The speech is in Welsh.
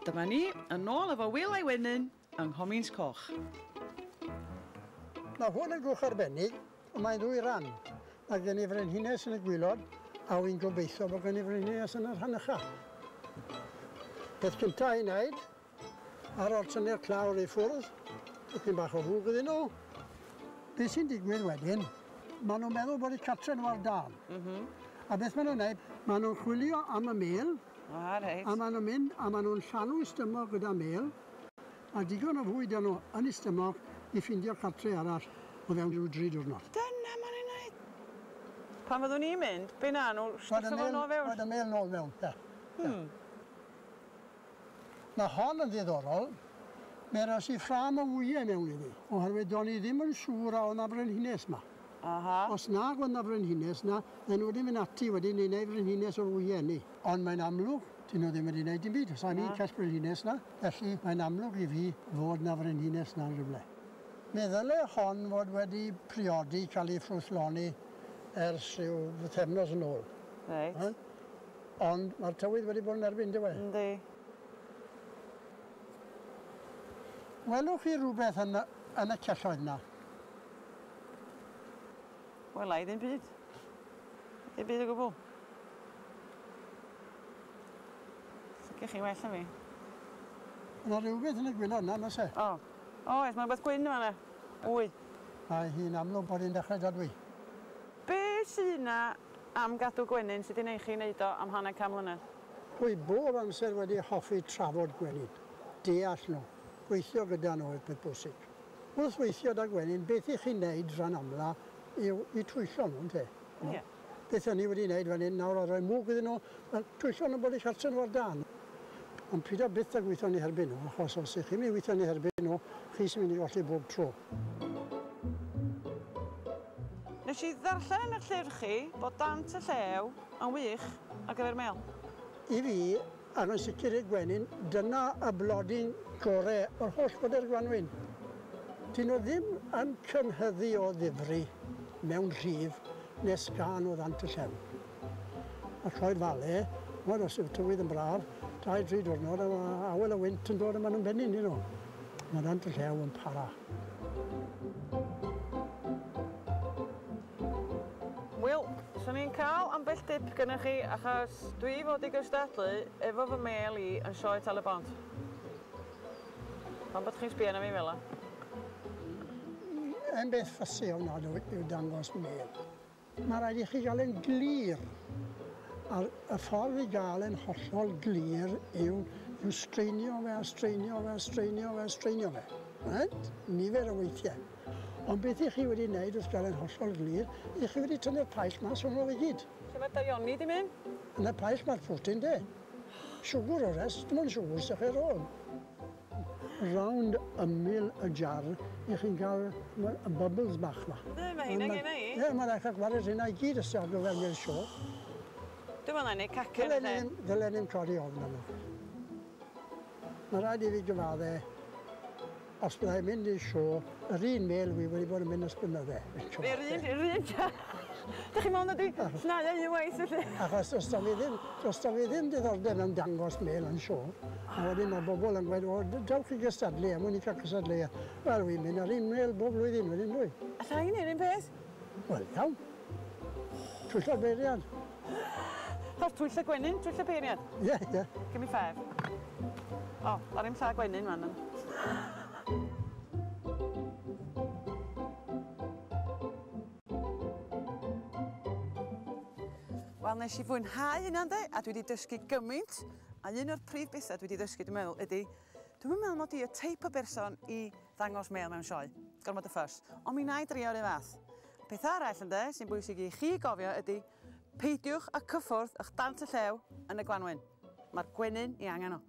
dyma ni, yn ôl efo Wil a'i Wenyn yng Nghomins Coch. Mae hwn yn gwch arbennig, ond mae'n ddwy ran. Mae gen i frenhines yn y gwylod, a wy'n gobeithio bod gen i frenhines yn y rhan ucha. Peth cyntaf i wneud, ar ôl tynnu'r clawr i ffwrdd, dipyn bach o fwg iddyn nhw. Beth sy'n digwydd wedyn, maen nhw'n meddwl bod eu cartre nhw ar dan. A beth maen nhw'n gwneud, maen nhw'n chwilio am y mêl, a maen nhw'n mynd a maen nhw'n llanw ystymog gyda mêl, a digon o fwyd nhw yn ystymog i ffindio'r cartre arall o fewn rhyw 3 diwrnod. Dyna maen nhw'n gwneud. Pan fyddwn ni'n mynd, be na nhw, stwffo fo nôl fewn? Oedd y mêl nôl fewn, ie. Mae hon yn ddiddorol, mae ras i ffram o wyau mewn iddi, oherwydd do'n i ddim yn siŵr a o'na frenhines yma. Os nag o'na frenhines yna, dyn nhw wedi mynd ati wedyn i wneud frenhines o'r wyau ni. Ond mae'n amlwg, dyn nhw ddim wedi wneud dim byd. Os o'n i'n cael frenhines yna, felly mae'n amlwg i fi fod na frenhines yna'n rhywle. Meddyle hon fod wedi priodi cael ei ffrwythloni ers rhyw bythefnos yn ôl. Ond mae'r tywydd wedi bod yn erbyn, dy we? Yndi. Welwch chi rhywbeth yn y celloedd yna? Wel, ai ddim byd. Ddim byd o gwbl. Sicr chi well na fi. Yna rhywbeth yn y gwylod yna, na se? Oes, mae'n beth gwyn yma. Wy. A hi'n amlwg bod hi'n dechrau dadwy. Be sy'n na am gadw gwenyn sydd wedi'i chi wneud o am hanner 100 mlynedd? Pwy bob amser wedi hoffi trafod gwenyn. Deall nhw. Gweithio gyda nhw oedd beth bwysig. Wrth weithio da gwenyn, beth i chi'n neud rhan amla i twyllo nhw, ynte? Ie. Beth o'n i wedi wneud fan hyn, nawr a rhoi mwg iddyn nhw, twyllo nhw bod eu cartre nhw ar dan. Ond pryd o byth a gweithio ni herbyn nhw, achos os ych chi'n mynd i weithio ni herbyn nhw, chi sy'n mynd i golli bob tro. Nes i ddarllen yn y llyfr chi bod dant y llew yn wych ar gyfer mêl. I fi, ac yn sicr i'r gwenyn, dyna y blodyn gorau o'r holl bode'r Gwanwyn. Dyn nhw ddim yn cynhyddu o ddifri mewn rhif nes gan o ddant y llew. A rhoi'r fale, oedd os yw'r tywydd yn braf, 2-3 diwrnod, a awel y wynt yn dod yma nhw'n bennin i nhw. Mae ddant y llew yn para. Wil, swn i'n cael ambell dip gyda chi achos dwi fod i gystadlu efo fy mêl i yn sioe tal y bont. Pan bod chi'n sbio na fi fel la? Yn beth ffysu o'n yw dangos mêl. Mae rhaid i chi gael yn glir. A y ffordd i gael yn hollol glir yw straenio fe, straenio fe, straenio fe, straenio fe. Nifer o weithiau. Ond beth i chi wedi wneud wrth gael yn hollol glir, i chi wedi tynnu'r paill mas o'n nhw i gyd. Lle mae darioni di mynd? Yn y paill mae'r ffwtyn, de. Siwgr o rest, dim ond siwgr sy'ch ar ôl. Round ymyl y jar, i chi'n cael y bubbles bach yma. Mae hynna gen i? Ie, mae'n eich gwared hynna i gyd ystod o fewn i'r sio. Dwi'n meddwl na i cacen y lle. Dylen ni'n codi ofn yma. Mae rhaid i fi gyfadde, os byddai'n mynd i'r sio, yr un mêl wedi bod yn mynd ys blynydde. Yr un? Dych chi'n meddwl na dwi llnau i waith felly? Achos os da fi ddim diddordeb yn dangos mêl yn sio, a wedyn mae bobl yn gweud, dawch i gystadlu, a mwyn i cael gystadlu. Wel, wy'n mynd ar un mêl bob blwyddyn, wedyn dwi. Alla i wneud un peth? Wel, iawn. Twyllo'r beiriad. Twyllo gwenyn, twyllo peiriad? Ie. Give me 5. Ar un lla gwenyn man. Wel, nes i fwynhau hynna, de, a dwi wedi dysgu gymaint. A un o'r prif bethau dwi wedi dysgu, dwi'n meddwl, ydy, dwi'n meddwl mod i y teip o berson i ddangos mêl mewn sioe. Gormod y ffys. Ond mi na i drio o'r un fath. Peth arall, ynde, sy'n bwysig i chi gofio ydy, peidiwch a cyffwrdd eich dant y llew yn y Gwanwyn. Mae'r gwenyn i angen o.